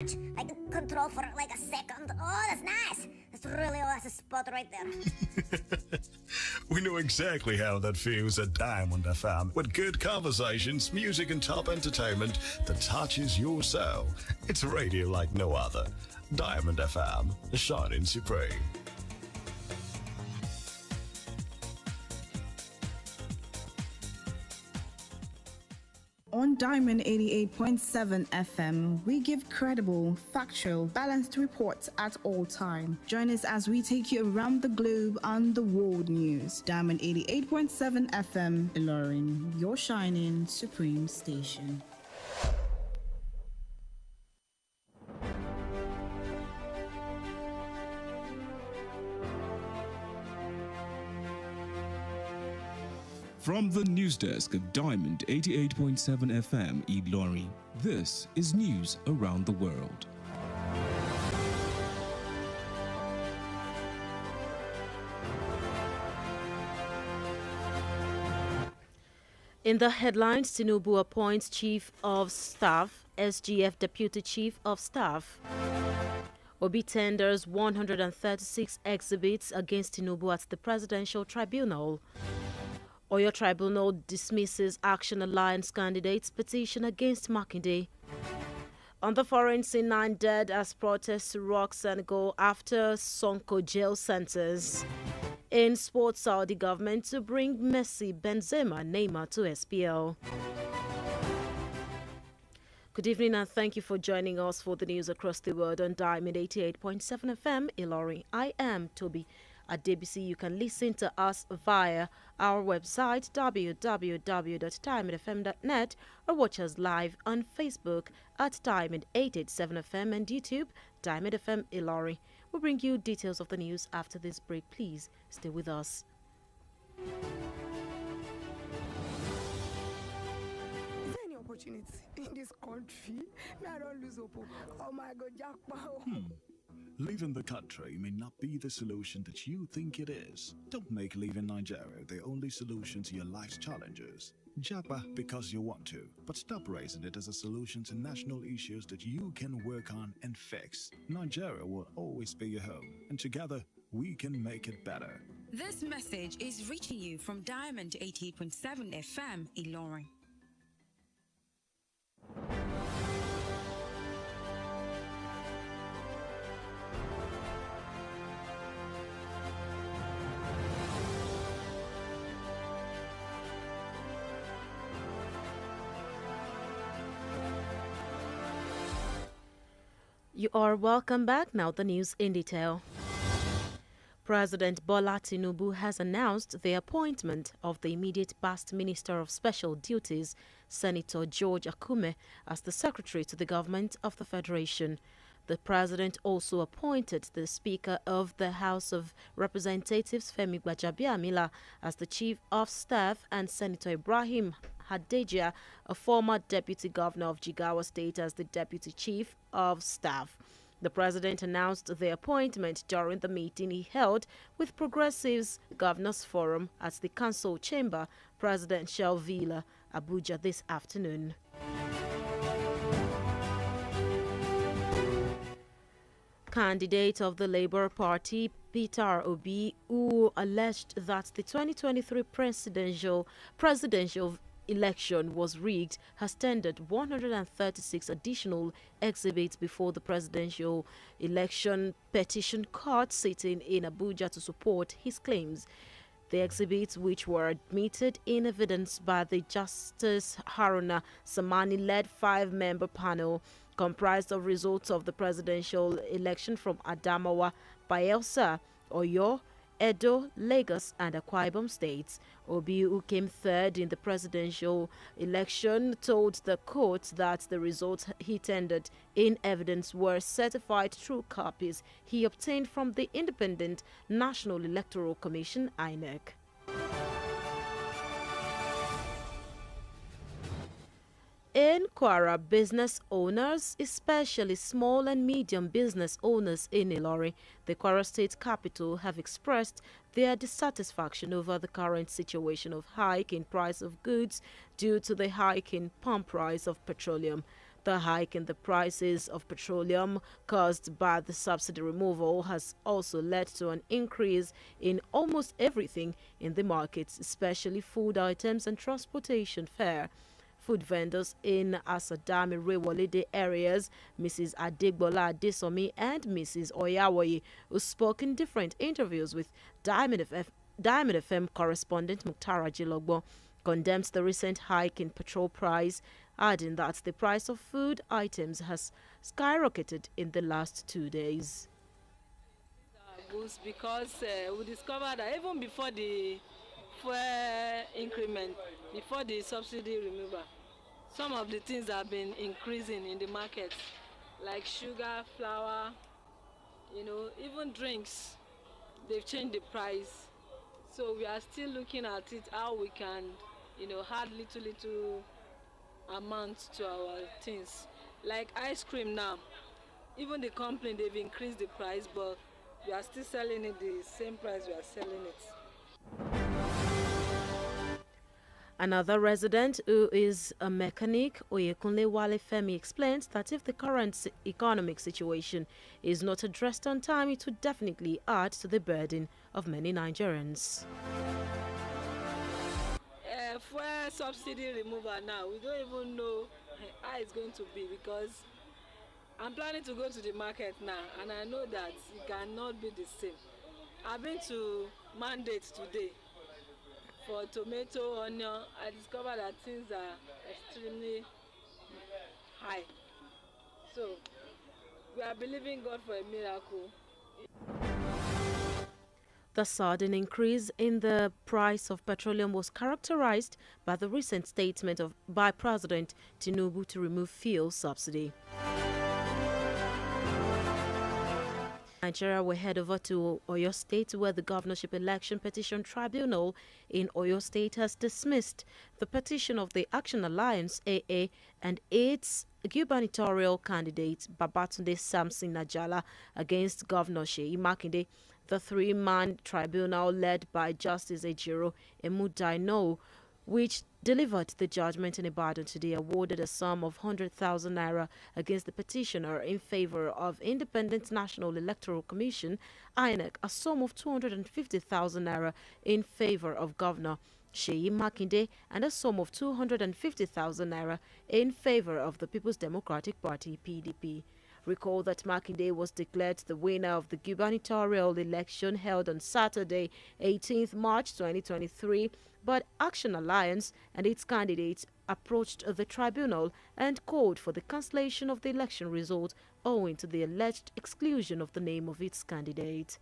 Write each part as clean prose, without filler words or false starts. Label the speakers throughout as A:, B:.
A: I can control for like a second. Oh, that's nice. That's really that's a spot right there.
B: We know exactly how that feels at Diamond FM with good conversations, music, and top entertainment that touches your soul. It's radio like no other. Diamond FM, shining supreme.
C: On Diamond 88.7 FM, we give credible, factual, balanced reports at all time. Join us as we take you around the globe on the world news. Diamond 88.7 FM, Iroyin, your shining supreme station.
D: From the news desk of Diamond 88.7 FM Ilorin, this is news around the world.
E: In the headlines, Tinubu appoints Chief of Staff, SGF Deputy Chief of Staff. Obi tenders 136 exhibits against Tinubu at the Presidential Tribunal. Oyo Tribunal dismisses Action Alliance candidates' petition against Makinde. On the foreign scene, 9 dead as protests rock Senegal after Sonko jail sentence. In sports, Saudi government to bring Messi, Benzema, Neymar to SPL. Good evening and thank you for joining us for the news across the world on Diamond 88.7 FM Ilorin. I am Tobi. Adebisi. You can listen to us via our website www.diamondfm.net or watch us live on Facebook at Diamond 887FM and YouTube Diamond FM Ilori. We'll bring you details of the news after this break. Please stay with us.
F: Is there any opportunity in this country? I don't lose hope. Oh my God, jackpot.
B: Leaving the country may not be the solution that you think it is. Don't make leaving Nigeria the only solution to your life's challenges. Japa because you want to, but stop raising it as a solution to national issues that you can work on and fix. Nigeria will always be your home, and together we can make it better.
G: This message is reaching you from Diamond 88.7 FM Ilorin.
E: You are welcome back. Now the news in detail. President Bola Tinubu has announced the appointment of the immediate past Minister of Special Duties, Senator George Akume, as the Secretary to the Government of the Federation. The President also appointed the Speaker of the House of Representatives, Femi Gbajabiamila, as the Chief of Staff and Senator Ibrahim Hadejia, a former Deputy Governor of Jigawa State, as the Deputy Chief of Staff. The President announced the appointment during the meeting he held with Progressives Governors Forum at the Council Chamber, Presidential Villa, Abuja this afternoon. Candidate of the Labour Party, Peter Obi, who alleged that the 2023 presidential election was rigged, has tendered 136 additional exhibits before the presidential election petition court sitting in Abuja to support his claims. The exhibits, which were admitted in evidence by the Justice Haruna Samani-led 5-member panel, comprised of results of the presidential election from Adamawa, Bayelsa, Oyo, Edo, Lagos, and Akwa Ibom states. Obi, who came third in the presidential election, told the court that the results he tendered in evidence were certified true copies he obtained from the Independent National Electoral Commission, INEC. In Kwara, business owners, especially small and medium business owners in Ilori, the Kwara State capital, have expressed their dissatisfaction over the current situation of hike in price of goods due to the hike in pump price of petroleum. The hike in the prices of petroleum caused by the subsidy removal has also led to an increase in almost everything in the markets, especially food items and transportation fare. Food vendors in Asadami Rewolide areas, Mrs. Adegbola Adesomi and Mrs. Oyawoye, who spoke in different interviews with Diamond FM correspondent Muktara Jilogbo, condemns the recent hike in petrol price, adding that the price of food items has skyrocketed in the last 2 days.
H: Boost because we discovered that even before the fuel increment, before the subsidy removal, some of the things have been increasing in the market, like sugar, flour, even drinks. They've changed the price. So we are still looking at it, how we can, add little amount to our things. Like ice cream now, even the company, they've increased the price, but we are still selling it the same price we are selling it.
E: Another resident who is a mechanic, Oyekunle Wale Femi, explains that if the current economic situation is not addressed on time, it would definitely add to the burden of many Nigerians.
H: Fuel subsidy removal now, we don't even know how it's going to be, because I'm planning to go to the market now, and I know that it cannot be the same. I've been to Mandate today for tomato, onion. I discovered that things are extremely high. So we are believing God for a miracle.
E: The sudden increase in the price of petroleum was characterized by the recent statement by President Tinubu to remove fuel subsidy. Nigeria will head over to Oyo State, where the Governorship Election Petition Tribunal in Oyo State has dismissed the petition of the Action Alliance AA and its gubernatorial candidate Babatunde Samson Najala against Governor Seyi Makinde. The three-man tribunal led by Justice Ejiro Emudaino, which delivered the judgment in Ibadan today, awarded a sum of 100,000 naira against the petitioner in favor of Independent National Electoral Commission, INEC, a sum of 250,000 naira in favor of Governor Seyi Makinde, and a sum of 250,000 naira in favor of the People's Democratic Party, PDP. Recall that Makinde was declared the winner of the gubernatorial election held on Saturday, 18th March 2023, but Action Alliance and its candidates approached the tribunal and called for the cancellation of the election result owing to the alleged exclusion of the name of its candidate.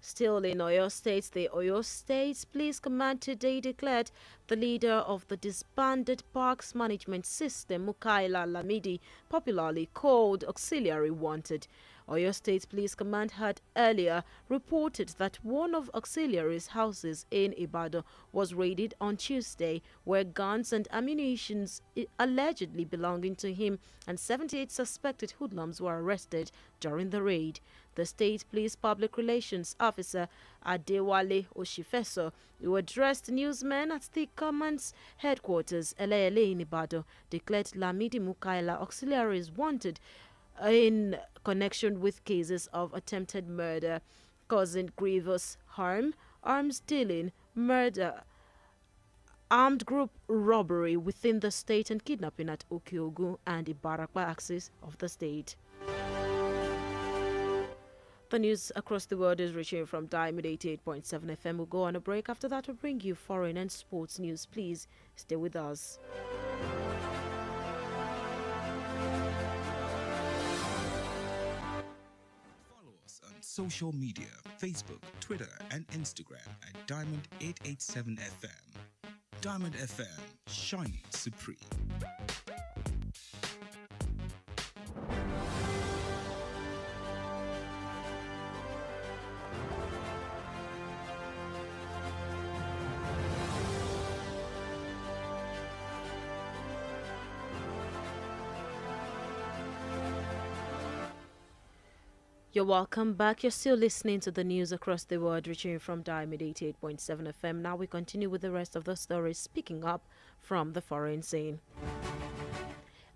E: Still in Oyo State, the Oyo State Police Command today declared the leader of the disbanded Parks Management System, Mukaila Lamidi, popularly called Auxiliary Wanted. Oyo State Police Command had earlier reported that one of Auxiliary's houses in Ibadan was raided on Tuesday, where guns and ammunition allegedly belonging to him and 78 suspected hoodlums were arrested during the raid. The State Police Public Relations Officer Adewale Oshifeso, who addressed newsmen at the command's headquarters, Eleyele in Ibadan, declared Lamidi Mukaila Auxiliary is wanted in connection with cases of attempted murder, causing grievous harm, arms dealing, murder, armed group robbery within the state, and kidnapping at Okiogun and Ibarakwa axis of the state. The news across the world is reaching from Diamond 88.7 FM. We'll go on a break. After that, we'll bring you foreign and sports news. Please stay with us.
D: Follow us on social media, Facebook, Twitter, and Instagram at Diamond 887 FM. Diamond FM, shining supreme.
E: You're welcome back. You're still listening to the news across the world, reaching you from Diamond 88.7 FM. Now we continue with the rest of the stories, picking up from the foreign scene.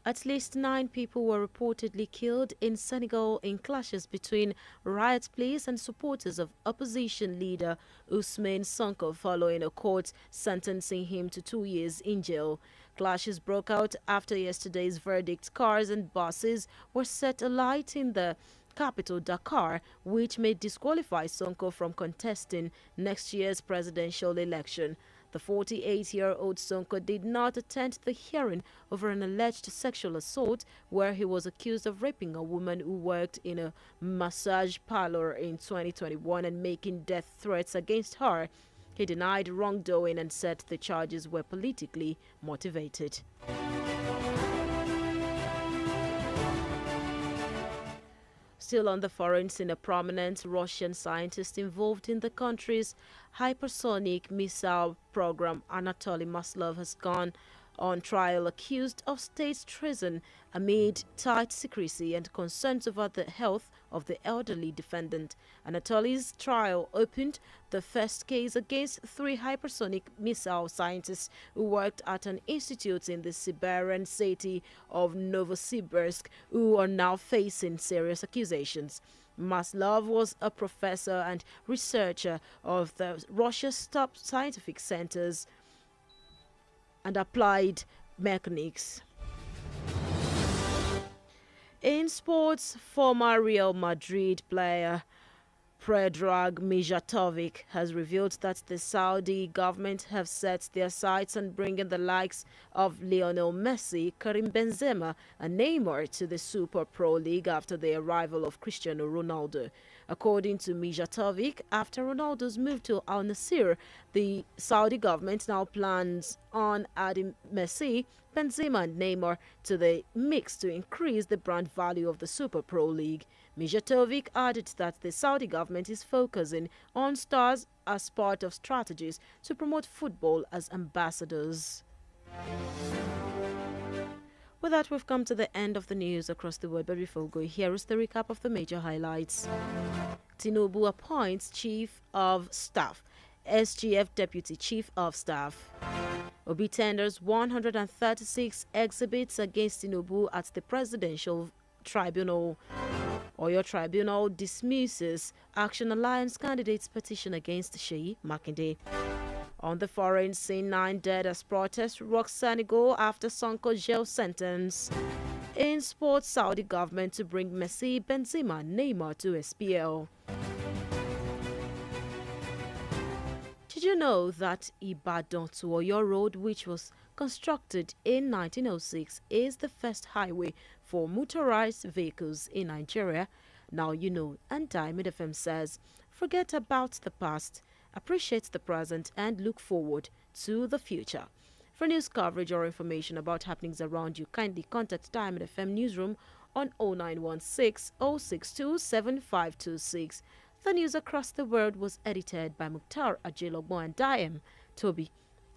E: At least 9 people were reportedly killed in Senegal in clashes between riot police and supporters of opposition leader Ousmane Sonko following a court sentencing him to 2 years in jail. Clashes broke out after yesterday's verdict. Cars and buses were set alight in the capital Dakar, which may disqualify Sonko from contesting next year's presidential election. The 48-year-old Sonko did not attend the hearing over an alleged sexual assault where he was accused of raping a woman who worked in a massage parlor in 2021 and making death threats against her. He denied wrongdoing and said the charges were politically motivated. Still on the foreign scene, a prominent Russian scientist involved in the country's hypersonic missile program, Anatoly Maslov, has gone on trial accused of state treason amid tight secrecy and concerns over the health of the elderly defendant. Anatoly's trial opened the first case against 3 hypersonic missile scientists who worked at an institute in the Siberian city of Novosibirsk, who are now facing serious accusations. Maslov was a professor and researcher of Russia's top scientific centers and applied mechanics. In sports, former Real Madrid player Predrag Mijatovic has revealed that the Saudi government have set their sights on bringing the likes of Lionel Messi, Karim Benzema and Neymar to the Super Pro League after the arrival of Cristiano Ronaldo. According to Mijatovic, after Ronaldo's move to Al Nassr, the Saudi government now plans on adding Messi, Benzema and Neymar to the mix to increase the brand value of the Super Pro League. Mijatovic added that the Saudi government is focusing on stars as part of strategies to promote football as ambassadors. With that, we've come to the end of the news across the world, but before we go, here is the recap of the major highlights. Tinubu appoints Chief of Staff, SGF Deputy Chief of Staff. Obi tenders 136 exhibits against Tinubu at the Presidential Tribunal. Oyo Tribunal dismisses Action Alliance candidate's petition against Sheyi Makinde. On the foreign scene, 9 dead as protests rock Senegal after Sonko jail sentence. In sports, Saudi government to bring Messi, Benzema, Neymar to SPL. Did you know that Ibadan to Oyo Road, which was constructed in 1906, is the first highway for motorized vehicles in Nigeria? Now you know, and Diamond FM says, forget about the past, appreciate the present, and look forward to the future. For news coverage or information about happenings around you, kindly contact Diamond FM Newsroom on 0916 062 7526. The news across the world was edited by Mukhtar Ajelogbo and I am Tobi.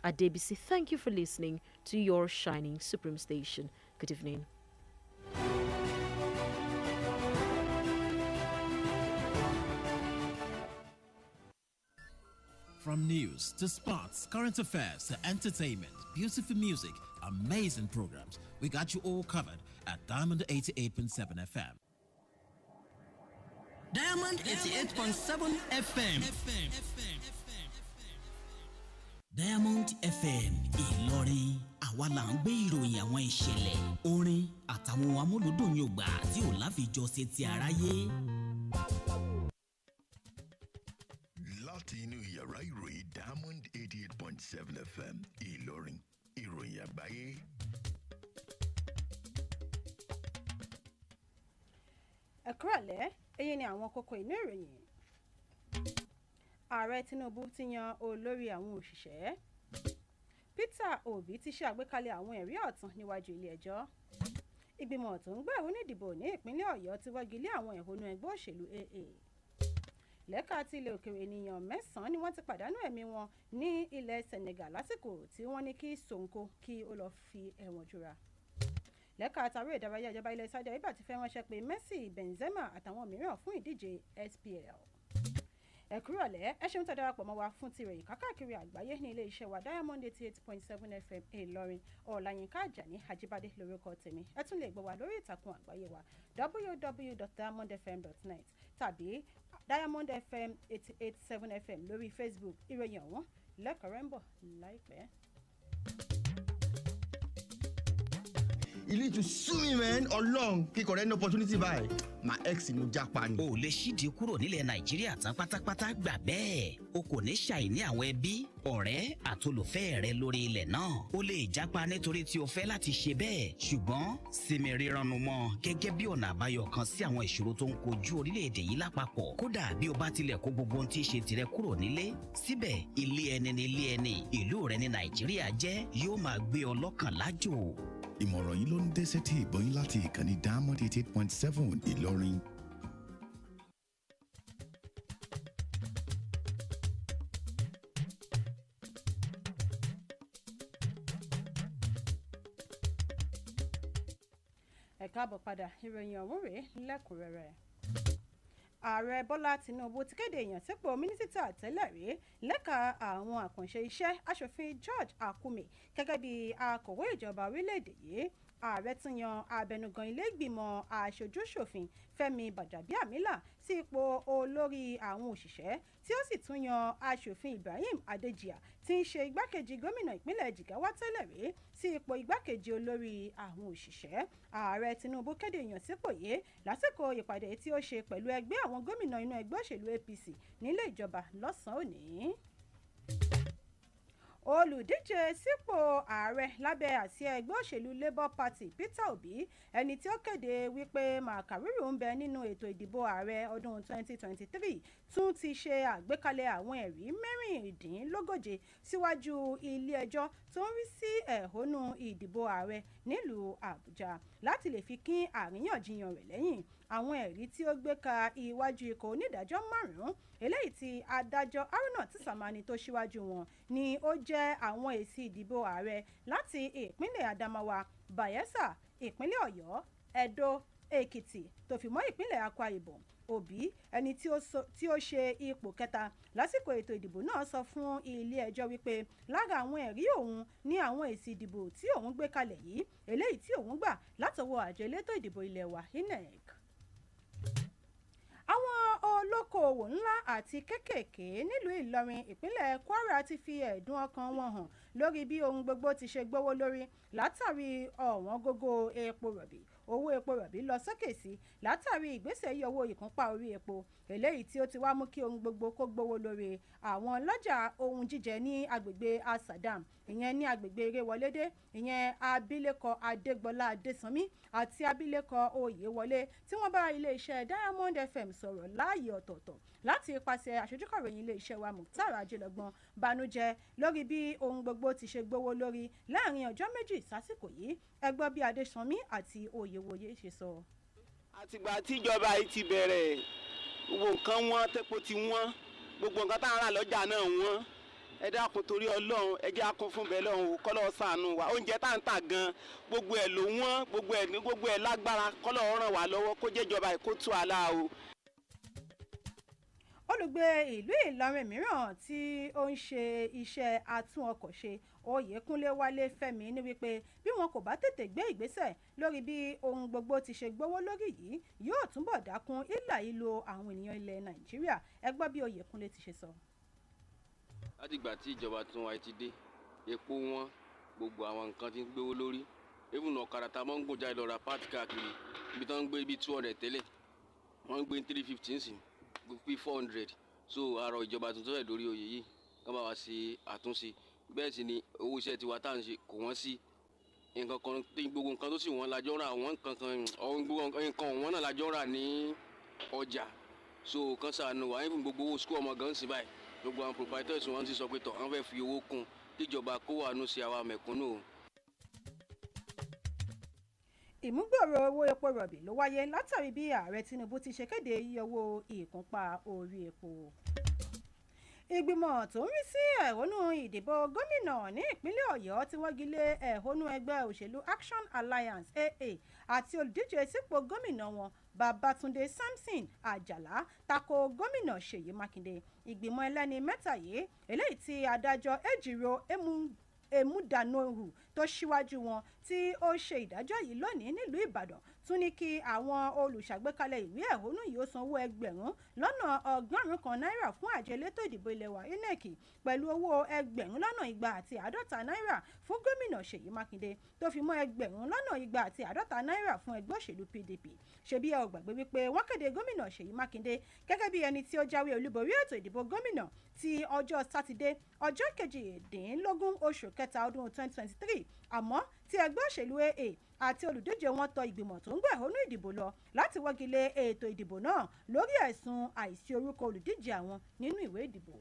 E: Adebisi, thank you for listening to your shining supreme station. Good evening.
I: From news to sports, current affairs to entertainment, beautiful music, amazing programs, we got you all covered at Diamond 88.7 FM.
J: Diamond 88.7 FM. Diamond FM Ìlọrin, àwa là ń gbé ìròyìn àwọn ìṣẹ̀lẹ̀, orin àtàwọn amúlùdùn yògbà tí ò láfijọ́ ṣe ti aráyé.
K: Láti inú yàrá ìròyìn Diamond 88.7 FM Ìlọrin, ìròyìn àgbáyé.
L: Ẹ kúrọ̀lẹ́, èyí ni àwọn kókó inú ìròyìn. Ààrẹ Tinubu ti yan olórí àwọn òṣìṣẹ́. Peter Obi ti ṣe àgbékalẹ̀ àwọn ẹ̀rí ọ̀tún níwájú ilé ẹjọ́. Ìgbìmọ̀ tó ń gbọ́ ìhónú ìdìbò ní ìpínlẹ̀ Ọ̀yọ́ ti wọ́gi lé àwọn ẹ̀hónú ẹgbẹ́ òṣèlú AA. Lẹ́ka ti ilẹ̀ òkèèrè ènìyàn 9 ni wọ́n ti pàdánù ẹ̀mí wọn ní ilẹ̀ Senegal lásìkò tí wọ́n ní kí Sonko kí ó lọ fi ẹ̀wọ̀n jura. lẹ́ka àtàrí ìdárayá ìjọba ilẹ̀ Saudi Arabia ti fẹ́ ránṣẹ́ pé Messi, Benzema àtàwọn mìíràn fún ìdíje SPL. Ẹ kúrọ̀lẹ́, ẹ ṣeun tó darapọ̀ mọ́ wa fún tirẹ̀ káàkiri àgbáyé ní ilé iṣẹ́ wa Diamond 88.7 FM Ìlọrin. Ọláyínká Ajani Ajibade lórúkọ tèmi. Ẹ tún lè gbọ́ wa lórí ìtàkùn àgbáyé wa www.diamondfm.net tàbí Diamond FM 88.7 FM lórí Facebook. Ìròyìn ọ̀hún lẹ́kọ̀ọ́rẹ́ ń bọ̀ láìpẹ́.
M: You need to sue me, man. Ọlọ́run kíkọ̀ rẹ̀ ní opportunity báyìí. My ex inú japa ni.
J: O lè ṣídìí kúrò nílẹ̀ Nàìjíríà tán pátápátá gbà bẹ́ẹ̀. O kò ní ṣàìní àwọn ẹbí, ọ̀rẹ́ àtolùfẹ́ rẹ lórí ilẹ̀ náà. O lè japa nítorí tí o fẹ́ láti ṣe bẹ́ẹ̀. Ṣùgbọ́n sinmi rírannu mọ́ gẹ́gẹ́ bí ọ̀nà àbáyọ kan sí àwọn ìṣòro tó ń kojú orílẹ̀-èdè yìí lápapọ̀. Kódà bí o bá tilẹ̀ kó gbogbo ohun tí í ṣe tirẹ̀ kúrò nílé, síbẹ̀ ilé ẹni ni ilé ẹni. Ìlú rẹ ní Nàìjíríà jẹ́ yóò máa gbé ọ lọ́kàn lájò.
K: Ìmọ̀ràn yìí ló ń dé sétí ìgbọ́yìn láti ìkànnì Diamond 88.7 Ìlọrin.
L: Ẹ káàbọ̀ padà, ìròyìn ọ̀hún rèé lẹ́kùnrẹ́rẹ́. Ààrẹ Bọ́lá Tinubu ti kéde èèyàn sípò mínísítà tẹ́lẹ̀ rí lẹ́ka àwọn àkànṣe iṣẹ́ aṣòfin George Akume gẹ́gẹ́ bí akọ̀wé ìjọba orílẹ̀-èdè yìí. Ààrẹ tún yan abẹnugan ilé ìgbìmọ̀ aṣojú-ṣòfin Fẹ́mi Bàjàbíàmílà sí ipò olórí àwọn òṣìṣẹ́ tí ó sì tún yan aṣòfin Ibrahim Adéjìyà tí ń ṣe igbákejì gómìnà ìpínlẹ̀ Jigawa tẹ́lẹ̀ rí sí ipò igbákejì olórí àwọn òṣìṣẹ́. Ààrẹ Tinubu kéde ìyànsípò yìí lásìkò ìpàdé tí ó ṣe pẹ̀lú ẹgbẹ́ àwọn gómìnà inú ẹgbẹ́ òṣèlú APC nílé ìjọba lọ́sàn-án òní. Olùdíje sípò ààrẹ lábẹ́ àsíá ẹgbẹ́ òṣèlú Labour Party Peter Obi, ẹni tí ó kéde wípé màkàrúrù ń bẹ nínú ètò ìdìbò ààrẹ ọdún 2023, tún ti ṣe àgbékalẹ̀ àwọn ẹ̀rí mẹ́rìndínlógóje síwájú ilé-ẹjọ́ tó ń rí sí ẹ̀hónú ìdìbò ààrẹ nílùú Àbújá láti lè fi kín àríyànjiyàn rẹ̀ lẹ́yìn. Àwọn ẹ̀rí tí ó gbé ka iwájú ikọ̀ onídàájọ́ márùn-ún eléyìí tí adájọ́ Haruna Tìsàmánì tó ṣíwájú wọn ni ó jẹ́ àwọn èsì ìdìbò ààrẹ láti ìpínlẹ̀ Adamawa, Bayelsa, ìpínlẹ̀ Ọ̀yọ́, Ẹdó, Èkìtì tó fi mọ́ ìpínlẹ̀ Akwa Ibom. Obi, ẹni tí ó ṣe ipò kẹta lásìkò ètò ìdìbò náà, sọ fún ilé-ẹjọ́ wípé lára àwọn ẹ̀rí òun ní àwọn èsì ìdìbò tí òun gbé kalẹ̀ yìí eléyìí tí òun gbà látọwọ́ àjọ elétò ìdìbò ilẹ̀ wa INEC. Àwọn olókoòwò ńlá àti kéékèèké nílùú Ìlọrin ìpínlẹ̀ Kwara ti fi ẹ̀dùn ọkàn wọn hàn lórí bí ohun gbogbo ti ṣe gbówó lórí látàrí ọ̀wọ́n gógó epo rọ̀bì. Owó epo rọ̀bì lọ sókè sí látàrí ìgbésẹ̀ yí owó ìkúnpá orí epo eléyìí tí ó ti wá mú kí ohun gbogbo kó gbówó lórí. Àwọn lọ́jà ohun jíjẹ ní agbègbè Asadam, ìyẹn ní agbègbè Erewọlédé, ìyẹn abilékọ Adégbọlá Adésànmí àti abilékọ Oyèwọlé tí wọ́n bá iléeṣẹ́ Diamond FM sọ̀rọ̀ láàyè ọ̀tọ̀ọ̀tọ̀ láti ipasẹ̀ aṣojúkọ̀ròyìn iléeṣẹ́ wa Mukhtar Ajélọ́gbọ́n banújẹ́ lórí bí ohun gbogbo ti ṣe gbówó lórí láàrin ọjọ́ méjì sásìkò yìí. Ẹ gbọ́ bí Adésànmí àti Oyèwọlé ṣe sọ.
N: Àtìgbà tíjọba yìí ti bẹ̀rẹ̀ gbogbo nǹkan wọn, tẹ́pọ̀ ti wọ́n, gbogbo nǹkan tá à ń rà lọ́jà náà wọ́n. Ẹ dákun torí Ọlọ́run, ẹ jẹ́ á kún fún bẹ́ẹ̀ lọ́hùn, kọ́lọ́ ṣàánú wa. Oúnjẹ tá ń tà gan, gbogbo ẹ̀ ló wọ́n, gbogbo ẹ̀ lágbára, kọ́lọ́ ràn wá lọ́wọ́ kó jẹ́ ìjọba yìí kó tú àlá o.
L: Olùgbé ìlú Ìlọrin mìíràn tí ó ń ṣe iṣẹ́ atún ọkọ̀ ṣe, Oyèkúnlé Wálé Fẹ́mi, ní wípé bí wọn kò bá tètè gbé ìgbésẹ̀ lórí bí ohun gbogbo ti ṣe gbówó lórí yìí yóò túbọ̀ dákún ìlà ìlò àwọn ènìyàn ilẹ̀ Nàìjíríà. Ẹ gbọ́ bí Oyèkúnlé ti ṣe sọ.
O: Látìgbà tí ìjọba tún wa ti dé, epo wọn, gbogbo àwọn nǹkan ti ń gbówó lórí. Even ọ̀kadà tá a máa ń gùn jáde lọ ra páàtì káàkiri, ibi tí wọ́n ń gbé ibi 200 tẹ́lẹ̀, wọ́n ń gbé 350 ń sìn, bí 400. So àrò ìjọba tuntun rẹ̀ lórí oyè yìí kán bá wa ṣe àtúnṣe. Bẹ́ẹ̀ sì ni owó iṣẹ́ tiwa tá à ń ṣe kò wọ́n sí. Nǹkan kan gbogbo nǹkan tó sì wọ́n lájọ́ rà, àwọn nǹkan wọ́n náà lájọ́ rà ní ọjà. So kan ṣàánú wa, even gbogbo owó school ọmọ gan sí báyìí. Gbogbo àwọn proprietors wọn ti sọ pé tọ̀ wọ́n fẹ́ fi owó kún kíjọba kó wà nù sí àwa mẹ̀kúnnù.
L: Ìmúgbòòrò owó epo rọ̀bì ló wáyé látàrí bí ààrẹ Tinubu ti ṣe kéde iye owó ìkúnpá orí epo. ìgbìmọ̀ tó ń rí sí ẹ̀hónú ìdìbò gómìnà ní ìpínlẹ̀ ọ̀yọ́ tí wọ́n gilé ẹ̀hónú ẹgbẹ́ òṣèlú Action Alliance AA àti olùdíje sípò gómìnà wọn Babátúndé Samson Àjàlá tako gómìnà Ṣèyí Mákindé. ìgbìmọ̀ ẹlẹ́ni mẹ́ta yìí eléyìí tí adájọ́ Ejiro Emudanohu tó ṣíwájú wọn tí ó ṣe ìdájọ́ yìí lónìí nílùú Ìbàdàn tún ní kí àwọn olùṣàgbékalẹ̀ ìwé ẹ̀hónú yìí ó sanwó ẹgbẹ̀rún lọ́nà ọgọ́rùn-ún kan náírà fún àjọ elétò ìdìbò ilẹ̀ wa INEC pẹ̀lú owó ẹgbẹ̀rún lọ́nà igba àti àádọ́ta náírà fún gómìnà Ṣèyí Mákindé tó fi mọ́ ẹgbẹ̀rún lọ́nà igba àti àádọ́ta náírà fún ẹgbẹ́ òṣèlú PDP. ṣebí ẹ ò gbàgbé wípé wọ́n kéde gómìnà Ṣèyí Mákindé gẹ́gẹ́ bí ẹni tí ó jáwé olúborí ètò ìdìbò gómìnà ti ọjọ́ sátidé ọjọ́ kejìdínlógún oṣù kẹta ọdún 2023 àmọ́ tí ẹgbẹ́ òṣèlú AA àti olùdíje wọn tọ ìgbìmọ̀ tó ń gbẹ̀hónú ìdìbò lọ láti wọ́gilé ètò ìdìbò náà lórí ẹ̀sùn àìsí orúkọ olùdíje àwọn nínú ìwé ìdìbò.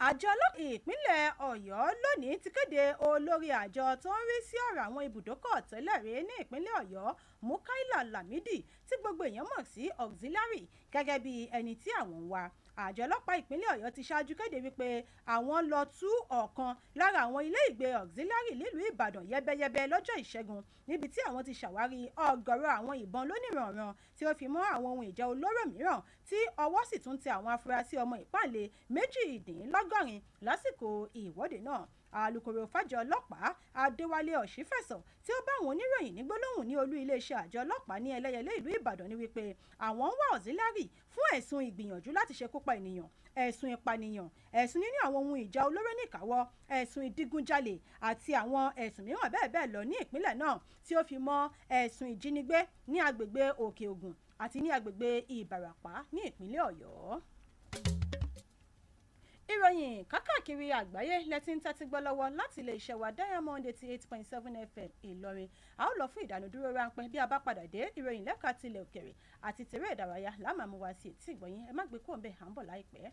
L: àjọ ọlọ́pàá ìpínlẹ̀ ọ̀yọ́ lónìí ti kéde olórí àjọ tó ń rí sí ọ̀rọ̀ àwọn ibùdókọ̀ tẹ́lẹ̀rí ní ìpínlẹ̀ ọ̀yọ́ Mukaila Lamidi tí gbogbo èèyàn mọ̀ sí auxiliary gẹ́gẹ́ bí ẹni tí àwọn ń wá. àjọ ọlọ́pàá ìpínlẹ̀ ọ̀yọ́ ti ṣáájú kéde wípé àwọn lọ tú ọ̀kan lára àwọn ilé ìgbé auxiliary nílùú ìbàdàn yẹ́bẹ́yẹ́bẹ́ lọ́jọ́ ìṣẹ́gun níbi tí àwọn ti ṣàwárí ọ̀gọ̀rọ̀ àwọn ìbọn lóníranran tí ó fi mọ́ àwọn ohun ìjà olóró mìíràn tí ọwọ́ sì tún tẹ àwọn afurasí ọmọ ìpáǹlé 82 lásìkò ìwọ́de náà. alūkkóró fàjọ ọlọ́pàá adéwálé ọ̀ṣífẹ̀sọ̀ tí ó bá àwọn oníròyìn ní gbólóhùn ní olú iléeṣẹ́ àjọ ọlọ́pàá ní ẹlẹ́yẹlé ìlú ìbàdàn ní wípé àwọn ń wá auxiliary fún ẹ̀sùn ìgbìyànjú láti ṣekúpa ènìyàn, ẹ̀sùn ìpànìyàn, ẹ̀sùn níní àwọn ohun ìjà olóró níkàáwọ́, ẹ̀sùn ìdígunjalè àti àwọn ẹ̀sùn mìíràn bẹ́ẹ̀ bẹ́ẹ̀ lọ ní ìpínlẹ̀ náà tí ó fi mọ́ ẹ̀sùn ìjínigbé ní agbègbè òkè ògùn àti ní agbègbè ìbàràpá ní ìpínlẹ̀ ọ̀yọ́. ìròyìn kákàkiri àgbáyé lẹ́tí ń tẹ́tí gbọ́ lọ́wọ́ láti ilé iṣẹ́ wa Diamond 88.7 FM Ìlọrin. a ó lọ fún ìdánudúró ráńpẹ́ bí a bá padà dé ìròyìn lẹ́ka tilẹ̀ òkèrè àti tèrè ìdárayá láàmú wa sí etí ìgbọ̀nyín. ẹ má gbé kúrò ńbẹ̀, à ń bọ̀ láìpẹ́.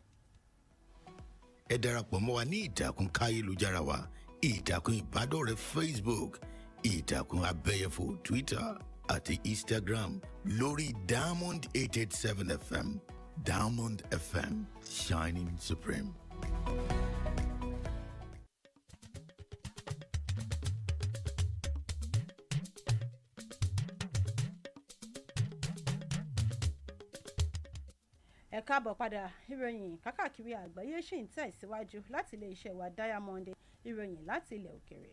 K: ẹ darapọ̀ mọ́ wa ní ìtàkùn káyélujára wa ìtàkùn ìbádọ́rẹ̀ẹ́ Facebook ìtàkùn abẹ́yẹfò Twitter àti Instagram lórí Diamond 887 FM. Diamond FM, shining supreme.
L: ẹ káàbọ̀ padà. ìròyìn kákàkiri àgbáyé ṣì ń tẹ̀síwájú láti ilé iṣẹ́ wa Diamond. ìròyìn láti ilẹ̀ òkèrè.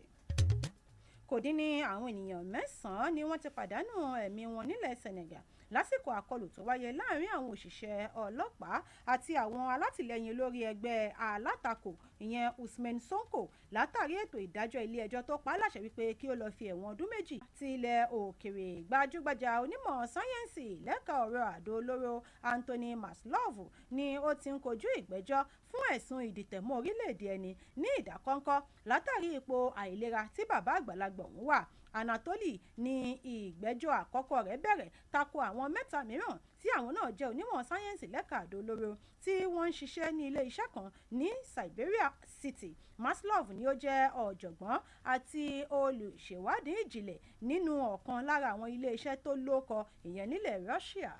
L: kò dín ní àwọn ènìyàn 9 ni wọ́n ti pàdánù ẹ̀mí wọn nílẹ̀ Senegal lásìkò àkọlù tó wáyé láàrin àwọn òṣìṣẹ́ ọlọ́pàá àti àwọn alátìlẹyìn olórí ẹgbẹ́ alátakò ìyẹn Usman Sonko látàrí ètò ìdájọ́ ilé ẹjọ́ tó pa á láṣẹ wípé kí ó lọ́ọ́ fi ẹ̀wọ̀n ọdún 2 ti ilẹ̀ òkèrè. gbajúgbajà onímọ̀ sáyẹ́ǹsì lẹ́ka ọ̀rọ̀ àdó olóró Anthony Maslov ni ó ti ń kojú ìgbẹ́jọ́ fún ẹ̀sùn ìdìtẹ̀mọ́ orílẹ̀-èdè ẹni ní ìdákọ́ńkọ́ látàrí ipò àìlera tí bàbá àgbàlagbà ọ̀hún wà. Anatoly ní ìgbẹ́jọ́ àkọ́kọ́ rẹ̀ bẹ̀rẹ̀ tako àwọn 3 mìíràn tí àwọn náà jẹ́ onímọ̀ sáyẹ́ǹsì lẹ́ka àdó olóró tí wọ́n ń ṣiṣẹ́ ní ilé iṣẹ́ kan ní Siberia City. Maslov ni ó jẹ́ ọ̀jọ̀gbọ́n àti olùṣèwádìí ìjìnlẹ̀ nínú ọ̀kan lára àwọn ilé iṣẹ́ tó lóko ìyẹn nílẹ̀ Russia.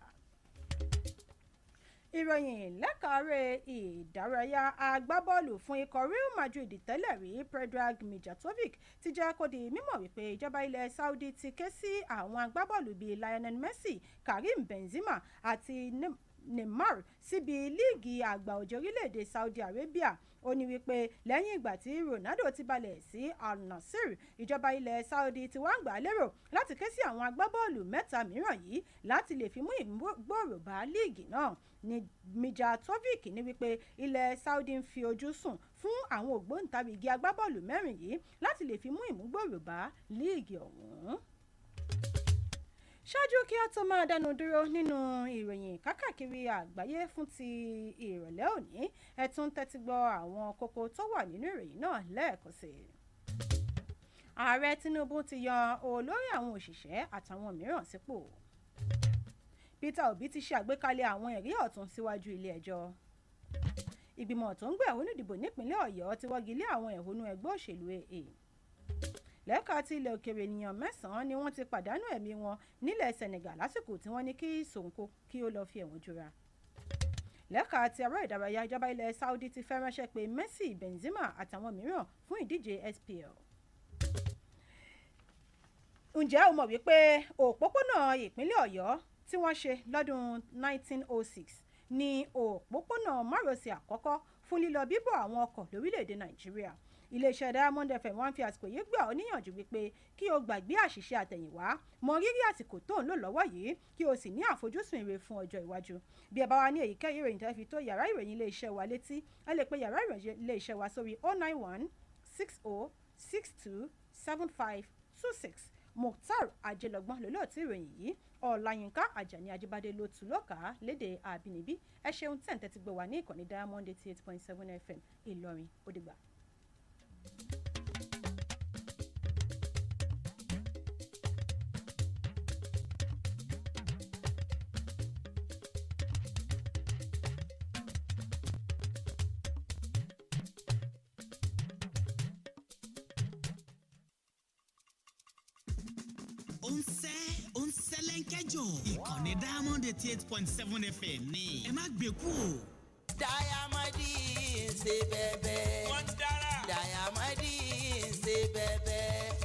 L: ìròyìn lẹ́kàárẹ̀ ìdárayá agbábọ́ọ̀lù fún ikọ̀ Real Madrid tẹ́lẹ̀ rí Predrag Mijatovic ti jẹ́ kó di mímọ̀ wípé ìjọba ilẹ̀ Saudi ti ké sí àwọn agbábọ́ọ̀lù bíi Lionel Messi, Karim Benzema àti Neymar síbi líìgì àgbà òjò orílẹ̀-èdè Saudi Arabia. ó ní wípé lẹ́yìn ìgbà tí Ronaldo ti balẹ̀ sí Al Nassr, ìjọba ilẹ̀ Saudi ti wá ń gbà á lérò láti ké sí àwọn agbábọ́ọ̀lù 3 mìíràn yìí láti lè fi mú ìgbòòrò bá líìgì náà. ní Mijatovic ní wípé ilẹ̀ Saudi ń fi ojú sùn fún àwọn ògbóǹtarìgì agbábọ́ọ̀lù 4 yìí láti lè fi mú ìmúgbòòrò bá líìgì ọ̀hún. ṣáájú kí ó tó máa dánu dúró nínú ìròyìn kákàkiri àgbáyé fún ti ìrọ̀lẹ́ òní, ẹ tún tẹ́tí gbọ́ àwọn kókó tó wà nínú ìròyìn náà lẹ́ẹ̀kan sí i. ààrẹ Tinubu ti yan olórí àwọn òṣìṣẹ́ àtàwọn mìíràn sípò. Peter Obi ti ṣe àgbékalẹ̀ àwọn ẹ̀rí ọ̀tún síwájú ilé ẹjọ́. ìgbìmọ̀ tó ń gbé ẹ̀hónú ìdìbò nípínlẹ̀ Ọ̀yọ́ ti wọ́gi lé àwọn ẹ̀hónú ẹgbẹ́ òṣèlú AA. lẹ́ka ti ilẹ̀ òkèrè ènìyàn 9 ni wọ́n ti pàdánù ẹ̀mí wọn nílẹ̀ Senegal lásìkò tí wọ́n ní kí Sonko kí ó lọ́ọ́ fi ẹ̀wọ̀n jura. lẹ́ka ti ará ìdárayá ìjọba ilẹ̀ Saudi ti fẹ́ ránṣẹ́ pé Messi, Benzema àtàwọn mìíràn fún ìdíje SPL. ǹjẹ́ o mọ̀ wípé òpópónà ìpínlẹ̀ Ọ̀yọ́ tí wọ́n ṣe lọ́dún 1906 ni òpópónà márosẹ̀ àkọ́kọ́ fún lílọ bíbọ̀ àwọn ọkọ̀ lórílẹ̀‐èdè Nàìjíríà. iléeṣẹ́ Diamond FM wọ́n fi àsìkò yìí gbà ọ́ níyànjú wípé kí o gbàgbé àṣìṣe àtẹ̀yìnwá, mọ rírì àsìkò tó ń lò lọ́wọ́ yìí kí o sì ní àfojúsùn ire fún ọjọ́ iwájú. bí ẹ bá wá ní èyíkéyìí ìròyìn tẹ́ fi tó yàrá ìròyìn iléeṣẹ́ wa létí, ẹ lè pe yàrá ìròyìn iléeṣẹ́ wa sórí 091 60 62 7526. Mukhtar Ajẹlọgbọ́n lólóòtú ìròyìn yìí, Ọláyínká Ajani Ajibade ló tù lọ́kàá lédè àbínibí. ẹ ṣeun tẹ̀ǹtẹ̀ ti gbé wa ní ìkànnì Diamond 88.7 FM Ìlọrin. ó dìgbà.
P: ó ń sẹ́lẹ̀ńkẹ́jọ ìkànnì Diamond 88.7 FM ní ẹ má gbé kú o.
Q: Diamond ṣe bẹ́ẹ̀ bẹ́ẹ̀.